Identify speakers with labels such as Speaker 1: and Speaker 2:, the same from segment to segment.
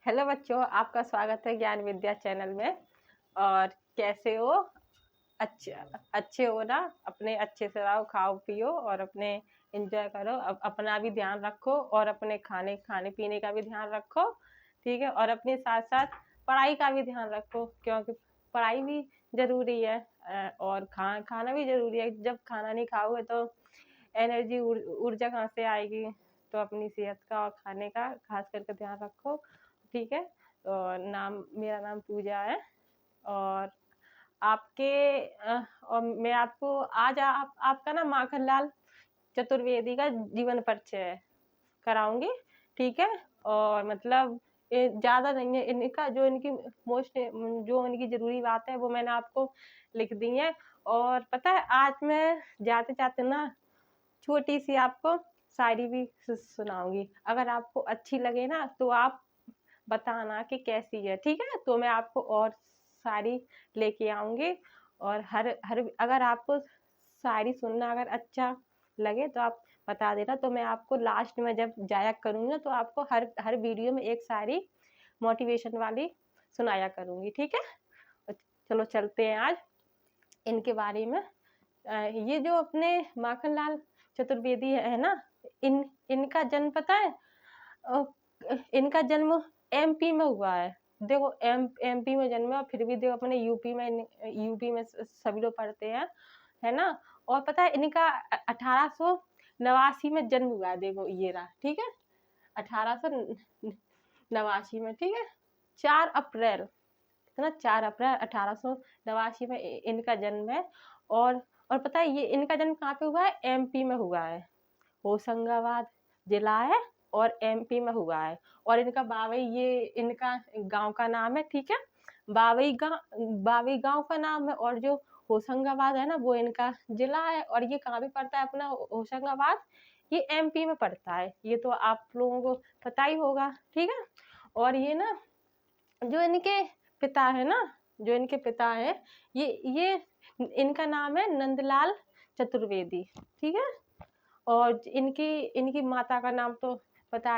Speaker 1: Hello बच्चों, आपका स्वागत है ज्ञान विद्या चैनल में। और कैसे हो? अच्छे अच्छे हो ना? अपने अच्छे से रहो, खाओ पियो और अपने एंजॉय करो। अपना भी ध्यान रखो और अपने खाने खाने पीने का भी ध्यान रखो, ठीक है। और अपने साथ साथ पढ़ाई का भी ध्यान रखो, क्योंकि पढ़ाई भी जरूरी है। और खाना भी जरूरी है। जब खाना नहीं खाओगे तो एनर्जी ऊर्जा कहाँ से आएगी? तो अपनी सेहत का और खाने का खास करके ध्यान रखो, ठीक है। और मेरा नाम पूजा है। और आपके और मैं आपको आज आपका ना माखनलाल चतुर्वेदी का जीवन परिचय कराऊंगी, ठीक है। और मतलब ज्यादा नहीं है, इनका जो इनकी मोस्ट जो इनकी जरूरी बात है वो मैंने आपको लिख दी है। और पता है, आज मैं जाते जाते ना छोटी सी आपको शायरी भी सुनाऊंगी। अगर आपको अच्छी लगे ना तो आप बताना कि कैसी है, ठीक है। तो मैं आपको और शायरी लेके आऊंगी। और हर हर अगर आपको शायरी सुनना अगर अच्छा लगे तो आप बता देना। तो मैं आपको लास्ट में जब जाया करूंगी ना तो आपको हर हर वीडियो में एक शायरी मोटिवेशन वाली सुनाया करूंगी, ठीक है। चलो चलते हैं आज इनके बारे में। ये जो अपने माखनलाल चतुर्वेदी है ना, इनका जन्म पता है? इनका जन्म एमपी में हुआ है। देखो, एमपी में जन्म है और फिर भी देखो अपने यूपी में सभी लोग पढ़ते हैं, है ना। और पता है इनका 1889 में जन्म हुआ है। देखो ये रहा, ठीक है। 1889 में, ठीक है। 4 अप्रैल, है ना, 4 अप्रैल 1889 में इनका जन्म है। और पता है ये इनका जन्म कहाँ पे हुआ है? एमपी में हुआ है। होशंगाबाद जिला है और एमपी में हुआ है। और इनका बावई, ये इनका गांव का नाम है, ठीक है। बावई गांव का नाम है। और जो होशंगाबाद है ना वो इनका जिला है। और ये कहाँ पे पड़ता है अपना होशंगाबाद? ये एमपी में पड़ता है। ये तो आप लोगों को पता ही होगा, ठीक है। और ये ना जो इनके पिता है ना, जो इनके पिता है, ये इनका नाम है नंदलाल चतुर्वेदी, ठीक है। और इनकी इनकी माता का नाम तो पता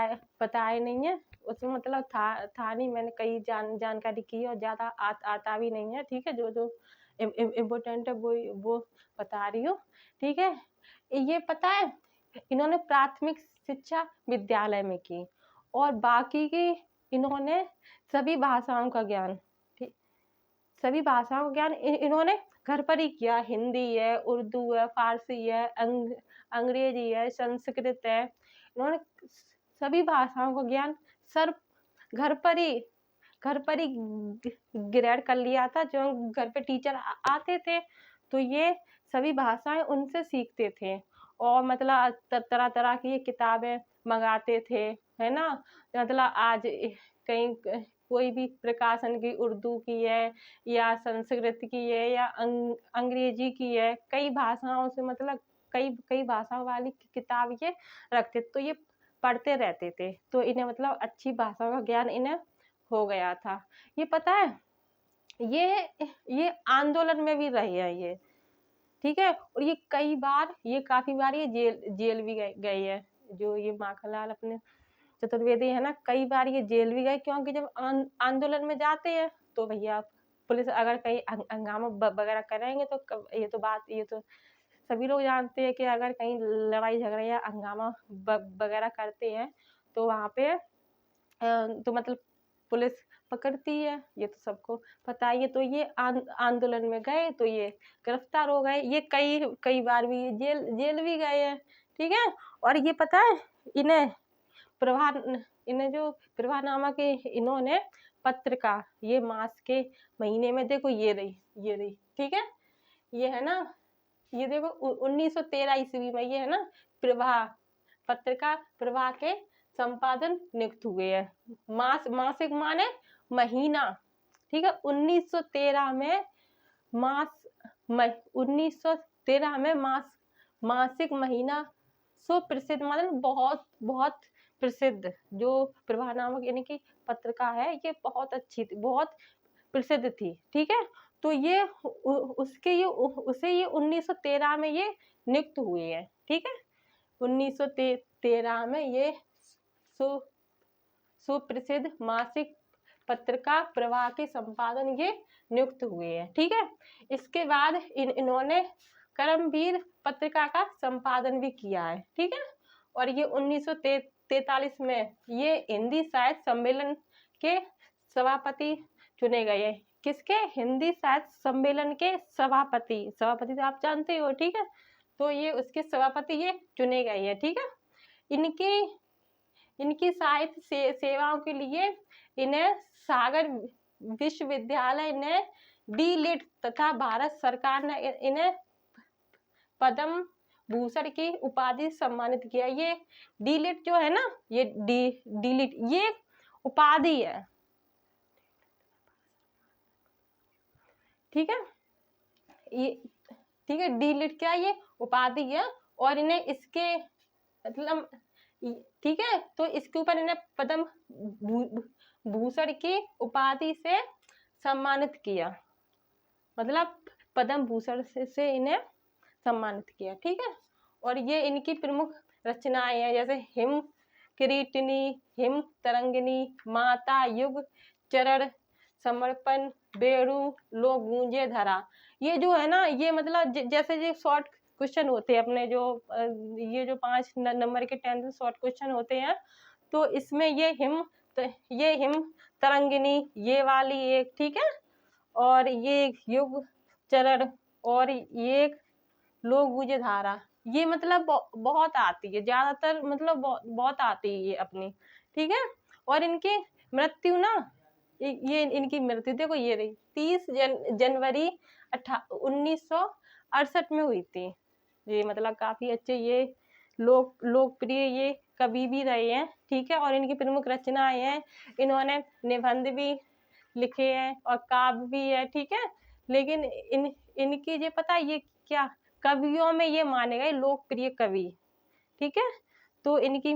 Speaker 1: है नहीं है। उसमें मतलब था नहीं। मैंने कई जानकारी की है और ज्यादा आता भी नहीं है, ठीक है। जो जो इम्पोर्टेंट है वो बता रही हूँ, ठीक है। ये पता है इन्होंने प्राथमिक शिक्षा विद्यालय में की और बाकी की इन्होंने सभी भाषाओं का ज्ञान, ठीक, सभी भाषाओं का ज्ञान इन्होंने घर पर ही किया। हिंदी है, उर्दू है, फारसी है, अंग्रेजी है, संस्कृत है। इन्होंने सभी भाषाओं का ज्ञान सर घर पर ही घर पर ही ग्रहण कर लिया था। जो घर पे टीचर आते थे तो ये सभी भाषाएं उनसे सीखते थे। और मतलब तरह तरह की किताबें मंगाते थे, है ना। मतलब आज कहीं कोई भी प्रकाशन की, उर्दू की है या संस्कृत की है या अंग्रेजी की है, कई भाषाओं से मतलब कई कई भाषाओं वाली किताब ये रखते, तो ये पढ़ते रहते थे। तो इन्हें मतलब अच्छी भाषाओं का ज्ञान इन्हें हो गया था। ये पता है ये आंदोलन में भी रहे हैं ये, ठीक है। और ये काफी बार ये जेल भी गए है। जो ये माखनलाल अपने चतुर्वेदी है ना, कई बार ये जेल भी गए, क्योंकि जब आंदोलन में जाते हैं तो भैया पुलिस अगर कहीं हंगामा वगैरह करेंगे तो ये तो सभी लोग जानते हैं कि अगर कहीं लड़ाई झगड़ा या हंगामा वगैरह करते हैं तो वहां पे तो मतलब पुलिस पकड़ती है। ये तो सबको पता ही है। तो ये आंदोलन में गए तो ये गिरफ्तार हो गए। ये कई कई बार भी जेल जेल भी गए हैं, ठीक है। और ये पता है इन्हें प्रभा इन्हें जो प्रभा नामक इन्होंने पत्रिका ये मार्च के महीने में, देखो ये रही, ठीक है। ये है ना, ये देखो 1913 ईस्वी में ये है ना प्रभा पत्रिका प्रभा के संपादन नियुक्त हुए हैं। मासिक माने महीना, ठीक है। 1913 में मास 1913 में मासिक महीना सुप्रसिद्ध, मतलब बहुत बहुत प्रसिद्ध जो प्रभा नामक यानी कि पत्रिका है, ये बहुत अच्छी थी, बहुत प्रसिद्ध थी, ठीक है। तो ये उसे ये 1913 में ये नियुक्त हुए हैं, ठीक है। 1913 में ये सुप्रसिद्ध मासिक पत्रिका प्रवाह के संपादन ये नियुक्त हुए हैं। ठीक है, इसके बाद इन्होंने कर्मवीर पत्रिका का संपादन भी किया है। ठीक है, और ये 1943 में ये हिंदी साहित्य सम्मेलन के सभापति चुने गए। किसके? हिंदी साहित्य सम्मेलन के सभापति। सभापति तो आप जानते हो। ठीक है, तो ये उसके सभापति ये चुने गए हैं। ठीक है, इनकी साहित्य सेवाओं के लिए इन्हें सागर विश्वविद्यालय ने डी.लिट तथा भारत सरकार ने इन्हें पद्म भूषण की उपाधि से सम्मानित किया। ये डी.लिट जो है ना, ये डी.लिट ये उपाधि है। ठीक है, ये ठीक है, डी.लिट क्या, ये उपाधि है और इन्हें इसके मतलब ठीक है, तो इसके ऊपर इन्हें पद्म भूषण की उपाधि से सम्मानित किया, मतलब पद्म भूषण से इन्हें सम्मानित किया। ठीक है, और ये इनकी प्रमुख रचनाएं हैं, जैसे हिम किरीटिनी, हिम तरंगिनी, माता युग चरण, समर्पण, बेड़ू, लो गूंजे धरा। ये जो है ना, ये मतलब जैसे ये शॉर्ट क्वेश्चन होते हैं अपने जो ये जो 5 नंबर के 10th शॉर्ट क्वेश्चन होते हैं, तो इसमें ये हिम तरंगिनी ये वाली एक, ठीक है, और ये युग चरण और ये लो गूंजे धारा, ये मतलब बहुत आती है, ज्यादातर मतलब बहुत आती है ये अपनी। ठीक है, और इनकी मृत्यु ना, ये इनकी मृत्यु देखो ये रही 30 जनवरी 1968 में हुई थी। ये मतलब काफी अच्छे ये लोकप्रिय ये कवि भी रहे हैं। ठीक है, और इनकी प्रमुख रचनाएं हैं, इन्होंने निबंध भी लिखे हैं और काव्य भी है। ठीक है, लेकिन इनकी ये पता है ये क्या कवियों में ये माने गए लोकप्रिय कवि। ठीक है, तो इनकी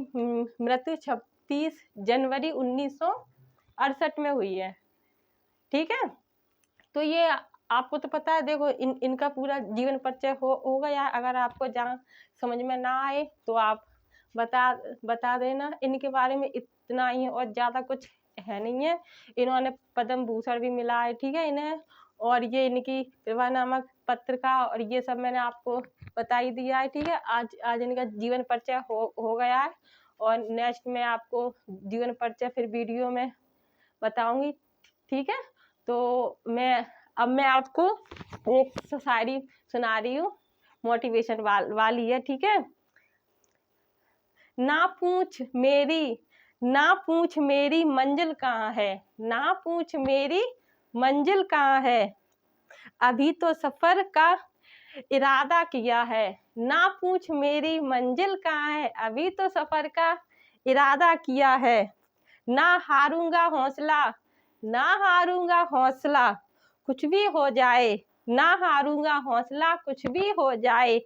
Speaker 1: मृत्यु 36 जनवरी 1968 में हुई है। ठीक है, तो ये आपको तो पता है, देखो इनका पूरा जीवन परिचय हो गया। अगर आपको जहाँ समझ में ना आए तो आप बता देना। इनके बारे में इतना ही है और ज़्यादा कुछ है नहीं है। इन्होंने पद्म भूषण भी मिला है। ठीक है, इन्हें, और ये इनकी प्रभा नामक पत्रिका और ये सब मैंने आपको बता ही दिया है। ठीक है, आज इनका जीवन परिचय हो गया है, और नेक्स्ट में आपको जीवन परिचय फिर वीडियो में बताऊंगी। ठीक है, तो अब मैं आपको एक शायरी सुना रही हूँ, मोटिवेशन वाली है। ठीक है, ना पूछ मेरी मंजिल कहाँ है, ना पूछ मेरी मंजिल कहाँ है, अभी तो सफर का इरादा किया है। ना पूछ मेरी मंजिल कहाँ है, अभी तो सफर का इरादा किया है। ना हारूंगा हौसला कुछ भी हो जाए, ना हारूंगा हौसला कुछ भी हो जाए,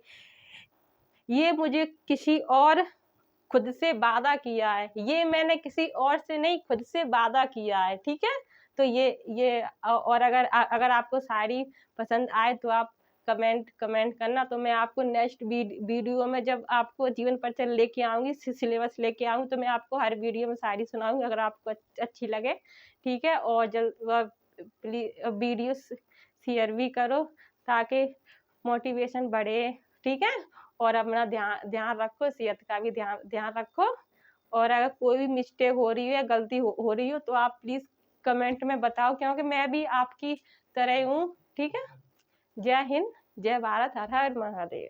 Speaker 1: ये मुझे किसी और खुद से वादा किया है, ये मैंने किसी और से नहीं खुद से वादा किया है। ठीक है, तो ये और अगर आपको शायरी पसंद आए तो आप कमेंट करना, तो मैं आपको नेक्स्ट वीडियो में जब आपको जीवन परिचय लेके आऊंगी, सिलेबस लेके आऊंगी, तो मैं आपको हर वीडियो में शायरी सुनाऊंगी अगर आपको अच्छी लगे। ठीक है, और जल्द प्लीज वीडियो शेयर भी करो ताकि मोटिवेशन बढ़े। ठीक है, और अपना ध्यान रखो, सेहत का भी ध्यान रखो, और अगर कोई भी मिस्टेक हो रही हो या गलती हो रही हो तो आप प्लीज कमेंट में बताओ, क्योंकि मैं भी आपकी तरह हूँ। ठीक है, जय हिंद, जय भारत, हर हर महादेव।